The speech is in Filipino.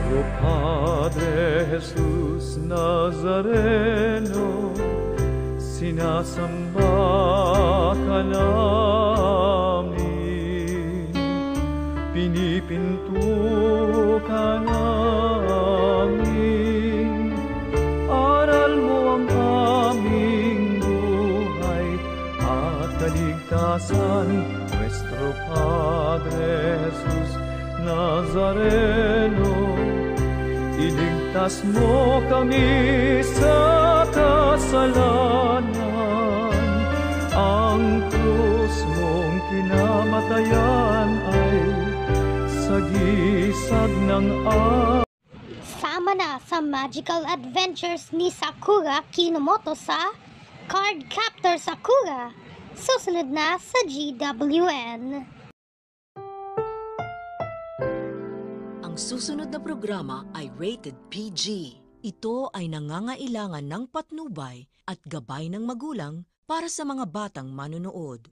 Nuestro Padre Jesus Nazareno, sinasamba ka namin, pinipinto ka namin, aral mo ang aming buhay at kaligtasan. Nuestro Padre Jesus Nazareno, iligtas mo kami sa kasalanan. Ang krus mong kinamatayan ay sagisag ng Sama na sa magical adventures ni Sakura Kinomoto sa Card Captor Sakura. Susunod na sa GWN. Ang susunod na programa ay rated PG. Ito ay nangangailangan ng patnubay at gabay ng magulang para sa mga batang manonood.